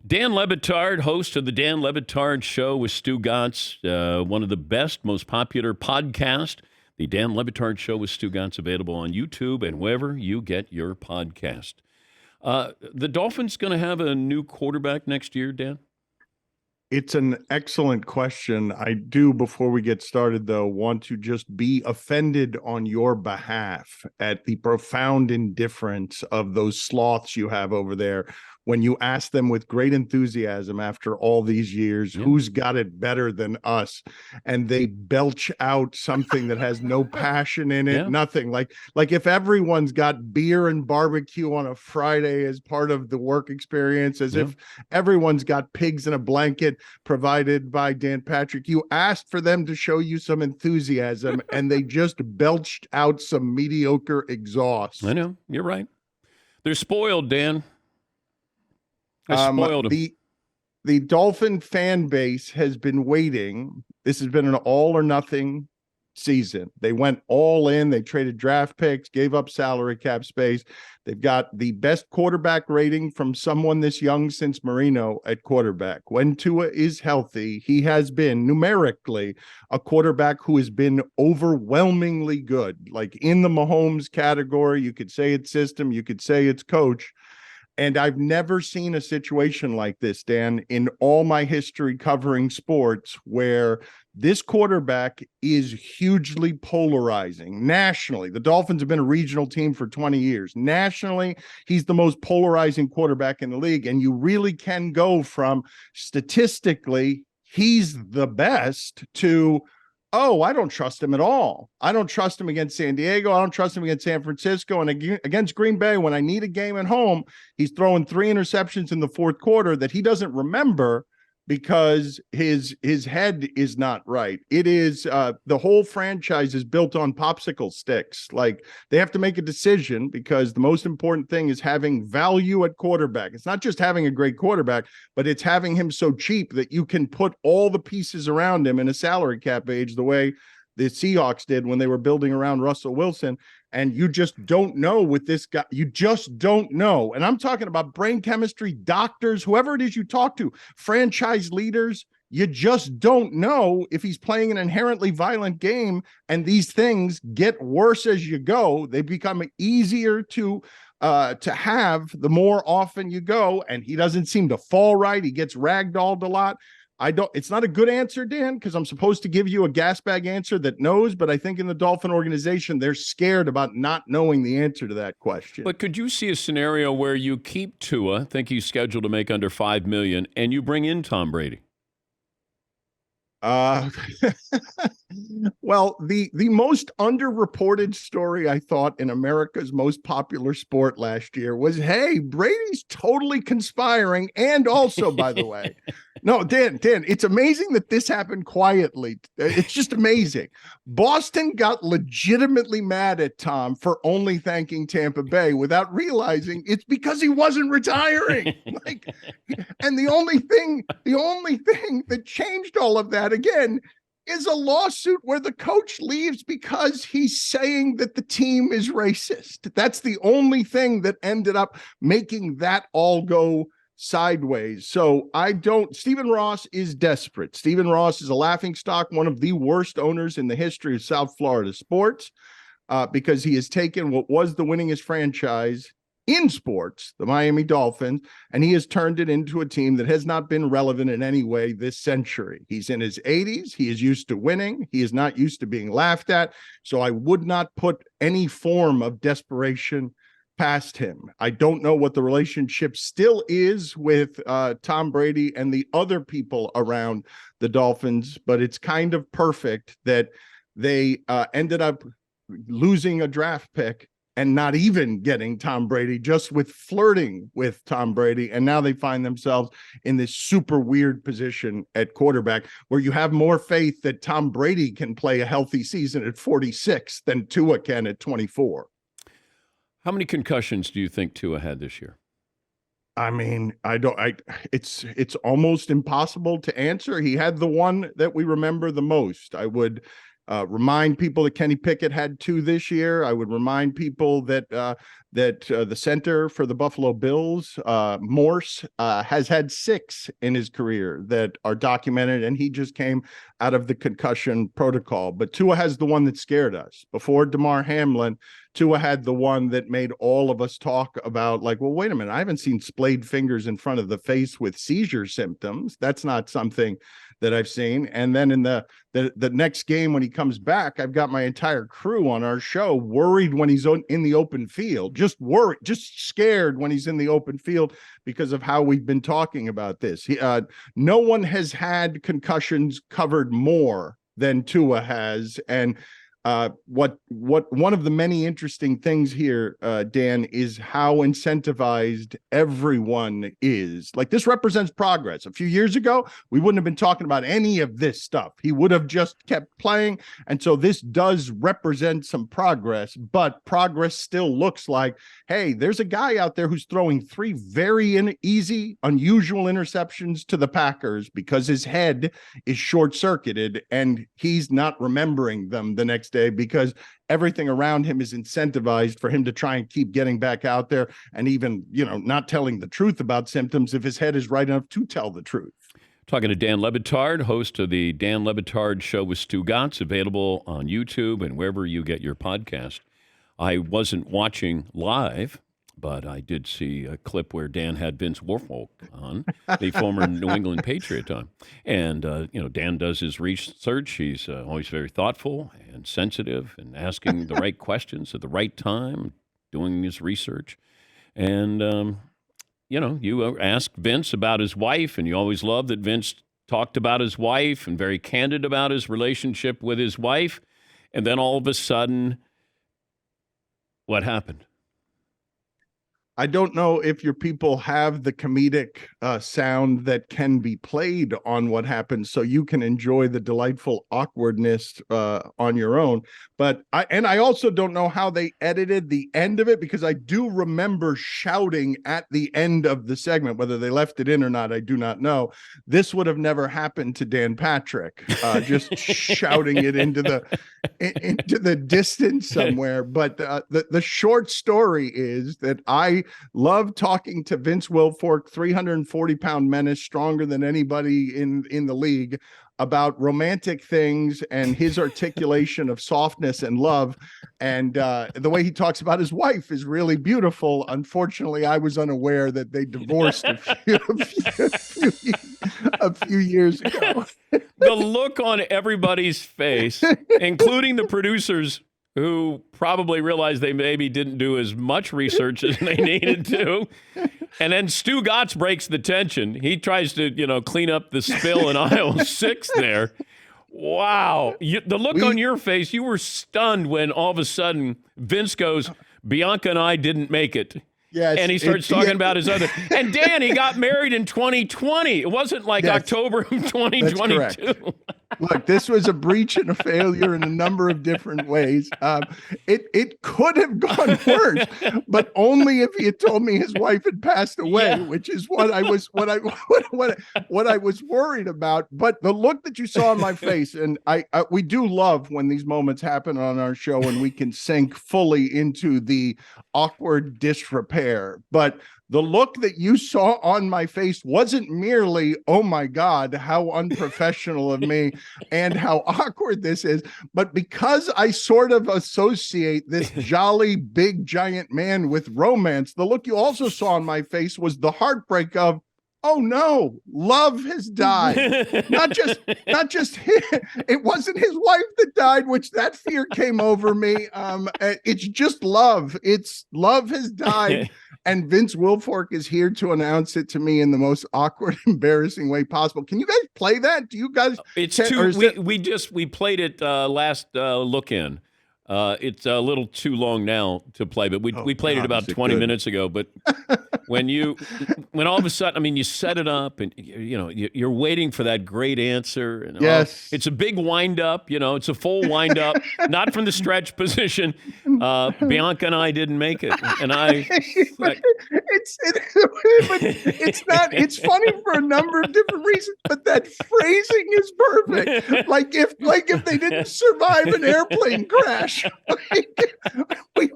Dan Lebitard, host of the Dan Lebitard Show with Stu Gatz, one of the best, most popular podcasts. The Dan Lebitard Show with Stu Gatz, available on YouTube and wherever you get your podcast. The Dolphins going to have a new quarterback next year, Dan? It's an excellent question. I do, before we get started, though, want to just be offended on your behalf at the profound indifference of those sloths you have over there when you ask them with great enthusiasm after all these years, who's got it better than us? And they belch out something that has no passion in it, nothing. Like if everyone's got beer and barbecue on a Friday as part of the work experience, as if everyone's got pigs in a blanket provided by Dan Patrick. You asked for them to show you some enthusiasm, and they just belched out some mediocre exhaust. I know. You're right. They're spoiled, Dan. Spoiled them. The Dolphin fan base has been waiting. This has been an all or nothing season. They went all in. They traded draft picks, gave up salary cap space. They've got the best quarterback rating from someone this young since Marino at quarterback. When Tua is healthy, he has been numerically a quarterback who has been overwhelmingly good. Like in the Mahomes category, you could say it's system, you could say it's coach. And I've never seen a situation like this, Dan, in all my history covering sports, where this quarterback is hugely polarizing nationally. The Dolphins have been a regional team for 20 years. Nationally, he's the most polarizing quarterback in the league. And you really can go from statistically, he's the best, to, oh, I don't trust him at all. I don't trust him against San Diego. I don't trust him against San Francisco. And against Green Bay, when I need a game at home, he's throwing 3 interceptions in the fourth quarter that he doesn't remember because his head is not right. It is the whole franchise is built on popsicle sticks. Like, they have to make a decision, because the most important thing is having value at quarterback. It's not just having a great quarterback, but it's having him so cheap that you can put all the pieces around him in a salary cap age, the way the Seahawks did when they were building around Russell Wilson. And you just don't know with this guy. You just don't know. And I'm talking about brain chemistry, doctors, whoever it is you talk to, franchise leaders. You just don't know if he's playing an inherently violent game, and these things get worse as you go. They become easier to have the more often you go, and he doesn't seem to fall right. He gets ragdolled a lot. It's not a good answer, Dan, because I'm supposed to give you a gas bag answer that knows, but I think in the Dolphin organization, they're scared about not knowing the answer to that question. But could you see a scenario where you keep Tua, think he's scheduled to make under $5 million, and you bring in Tom Brady? Well, the most underreported story, I thought, in America's most popular sport last year was, hey, Brady's totally conspiring. And also, by the way, no, Dan, it's amazing that this happened quietly. It's just amazing. Boston got legitimately mad at Tom for only thanking Tampa Bay without realizing it's because he wasn't retiring. And the only thing that changed all of that, again, is a lawsuit where the coach leaves because he's saying that the team is racist. That's the only thing that ended up making that all go sideways. So Stephen Ross is desperate. Stephen Ross is a laughingstock, one of the worst owners in the history of South Florida sports, because he has taken what was the winningest franchise in sports, the Miami Dolphins, and he has turned it into a team that has not been relevant in any way this century. He's in his 80s. He is used to winning. He is not used to being laughed at. So I would not put any form of desperation past him. I don't know what the relationship still is with Tom Brady and the other people around the Dolphins, but it's kind of perfect that they ended up losing a draft pick and not even getting Tom Brady, just with flirting with Tom Brady. And now they find themselves in this super weird position at quarterback, where you have more faith that Tom Brady can play a healthy season at 46 than Tua can at 24. How many concussions do you think Tua had this year? I mean, it's almost impossible to answer. He had the one that we remember the most. I would remind people that Kenny Pickett had 2 this year. I would remind people that the center for the Buffalo Bills, Morse, has had 6 in his career that are documented, and he just came out of the concussion protocol. But Tua has the one that scared us. Before Damar Hamlin, Tua had the one that made all of us talk about, like, well, wait a minute, I haven't seen splayed fingers in front of the face with seizure symptoms. That's not something that I've seen. And then in the next game when he comes back, I've got my entire crew on our show worried when he's in the open field, just worried, just scared when he's in the open field because of how we've been talking about this. No one has had concussions covered more than Tua has. And what one of the many interesting things here, Dan, is how incentivized everyone is. Like, this represents progress. A few years ago, we wouldn't have been talking about any of this stuff. He would have just kept playing. And so this does represent some progress, but progress still looks like, hey, there's a guy out there who's throwing 3 very easy, unusual interceptions to the Packers because his head is short-circuited and he's not remembering them the next day because everything around him is incentivized for him to try and keep getting back out there and even, not telling the truth about symptoms if his head is right enough to tell the truth. Talking to Dan Le Batard, host of the Dan Le Batard Show with Stu Gatz, available on YouTube and wherever you get your podcast. I wasn't watching live, but I did see a clip where Dan had Vince Wilfork on, the former New England Patriot on. And, Dan does his research. He's always very thoughtful and sensitive and asking the right questions at the right time, doing his research. And, you ask Vince about his wife, and you always love that Vince talked about his wife and very candid about his relationship with his wife. And then all of a sudden, what happened? I don't know if your people have the comedic sound that can be played on what happened so you can enjoy the delightful awkwardness on your own. But I also don't know how they edited the end of it, because I do remember shouting at the end of the segment. Whether they left it in or not, I do not know. This would have never happened to Dan Patrick, just shouting it into the distance somewhere. But the short story is that I love talking to Vince Wilfork, 340-pound menace, stronger than anybody in the league, about romantic things and his articulation of softness and love. And the way he talks about his wife is really beautiful. Unfortunately, I was unaware that they divorced a few years ago. The look on everybody's face, including the producers, who probably realized they maybe didn't do as much research as they needed to. And then Stu Gatz breaks the tension. He tries to, clean up the spill in aisle 6 there. Wow. The look on your face, you were stunned when all of a sudden Vince goes, Bianca and I didn't make it. Yes, and he starts talking about his other. And Dan, he got married in 2020. It wasn't like October of 2022. Look, this was a breach and a failure in a number of different ways. It could have gone worse, but only if he had told me his wife had passed away, which is what I was worried about. But the look that you saw on my face, and we do love when these moments happen on our show and we can sink fully into the awkward disrepair. But the look that you saw on my face wasn't merely, oh my God, how unprofessional of me and how awkward this is, but because I sort of associate this jolly, big, giant man with romance, the look you also saw on my face was the heartbreak of, oh no, love has died. Not just it wasn't his wife that died, which that fear came over me. It's just love. It's love has died. And Vince Wilfork is here to announce it to me in the most awkward, embarrassing way possible. Can you guys play that? Do you guys? It's we played it last look in. It's a little too long now to play, but we played it about 20 minutes ago. But when all of a sudden, I mean, you set it up and you're waiting for that great answer. And, Yes. it's a big wind up. It's a full wind up, not from the stretch position. Bianca and I didn't make it, and but it's not. It's funny for a number of different reasons, but that phrasing is perfect. Like if they didn't survive an airplane crash, we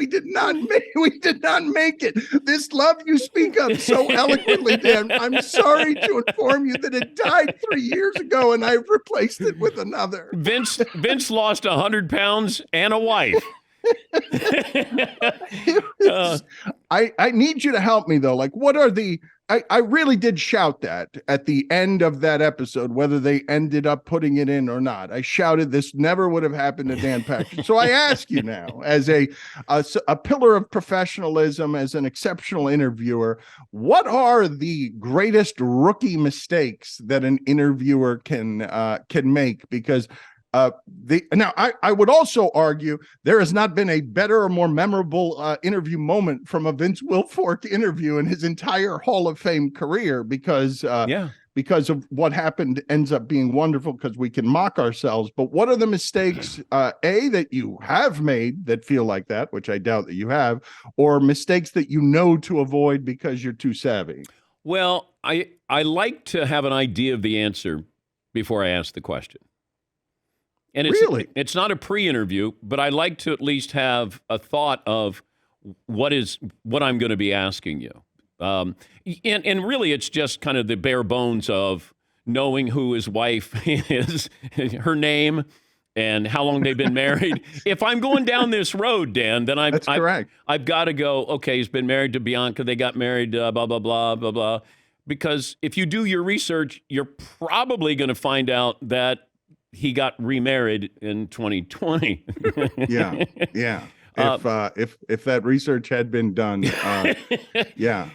did not make it. This love you speak of so eloquently, Dan. I'm sorry to inform you that it died 3 years ago, and I've replaced it with another. Vince lost 100 pounds and a wife. I need you to help me though. Like, what are the? I really did shout that at the end of that episode, whether they ended up putting it in or not. I shouted, "This never would have happened to Dan Patrick." So I ask you now, as a pillar of professionalism, as an exceptional interviewer, what are the greatest rookie mistakes that an interviewer can make? Because I would also argue there has not been a better or more memorable interview moment from a Vince Wilfork interview in his entire Hall of Fame career, because of what happened ends up being wonderful because we can mock ourselves. But what are the mistakes, that you have made that feel like that, which I doubt that you have, or mistakes that you know to avoid because you're too savvy? Well, I like to have an idea of the answer before I ask the question. And it's not a pre-interview, but I like to at least have a thought of what I'm going to be asking you. And really, it's just kind of the bare bones of knowing who his wife is, her name, and how long they've been married. If I'm going down this road, Dan, then I've got to go, okay, he's been married to Bianca. They got married, blah, blah, blah, blah, blah. Because if you do your research, you're probably going to find out that he got remarried in 2020. Yeah. If that research had been done, yeah.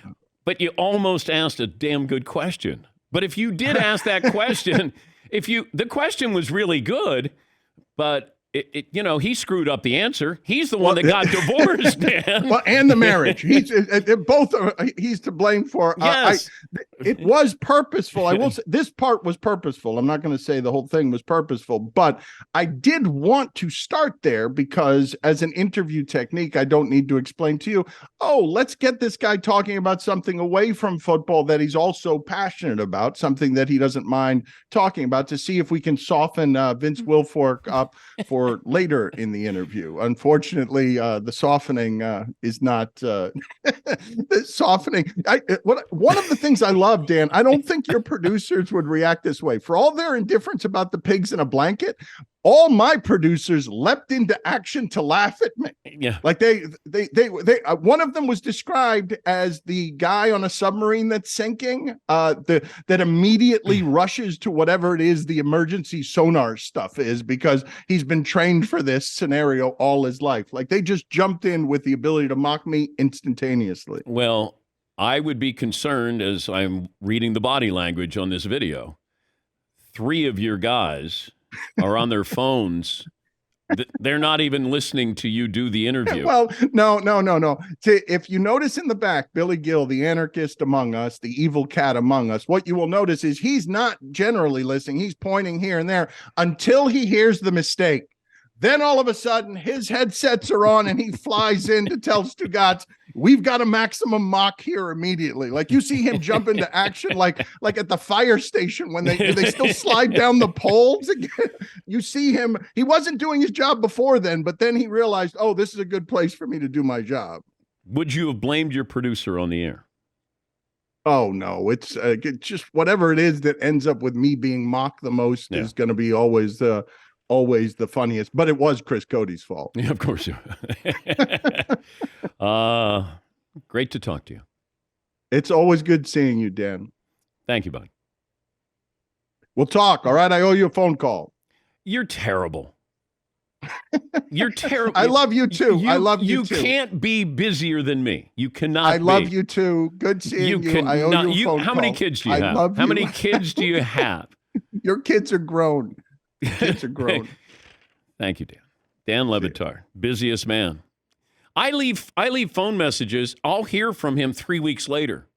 But you almost asked a damn good question. But if you did ask that question, the question was really good, but he screwed up the answer. He's the one that got divorced, Dan. Well, and the marriage. He's to blame for. Yes. It was purposeful. I will say this part was purposeful. I'm not going to say the whole thing was purposeful, but I did want to start there because as an interview technique, I don't need to explain to you, let's get this guy talking about something away from football that he's also passionate about, something that he doesn't mind talking about, to see if we can soften Vince Wilfork up for later in the interview. Unfortunately, the softening is not the softening. One of the things I love, Dan, I don't think your producers would react this way. For all their indifference about the pigs in a blanket, all my producers leapt into action to laugh at me. Yeah. Like they one of them was described as the guy on a submarine that's sinking, that immediately rushes to whatever it is the emergency sonar stuff is, because he's been trained for this scenario all his life. Like they just jumped in with the ability to mock me instantaneously. Well, I would be concerned, as I'm reading the body language on this video, 3 of your guys are on their phones. They're not even listening to you do the interview. Well, no. If you notice in the back, Billy Gill, the anarchist among us, the evil cat among us, what you will notice is he's not generally listening. He's pointing here and there until he hears the mistake. Then all of a sudden his headsets are on and he flies in to tell Stugotz, we've got a maximum mock here immediately. Like you see him jump into action, like at the fire station when they still slide down the poles again. You see him, he wasn't doing his job before then, but then he realized, this is a good place for me to do my job. Would you have blamed your producer on the air? Oh, no, it's just whatever it is that ends up with me being mocked the most is going to be always the funniest, but it was Chris Cody's fault. Yeah, of course. Great to talk to you. It's always good seeing you, Dan. Thank you, buddy. We'll talk. All right. I owe you a phone call. You're terrible. You're terrible. I love you too. I love you too. You can't be busier than me. You cannot. I love you too. Good seeing you. I owe you a phone How call. many kids do you have? How many kids do you have? Your kids are grown. Kids are grown. Thank you, Dan. Dan Le Batard, busiest man. I leave phone messages. I'll hear from him 3 weeks later.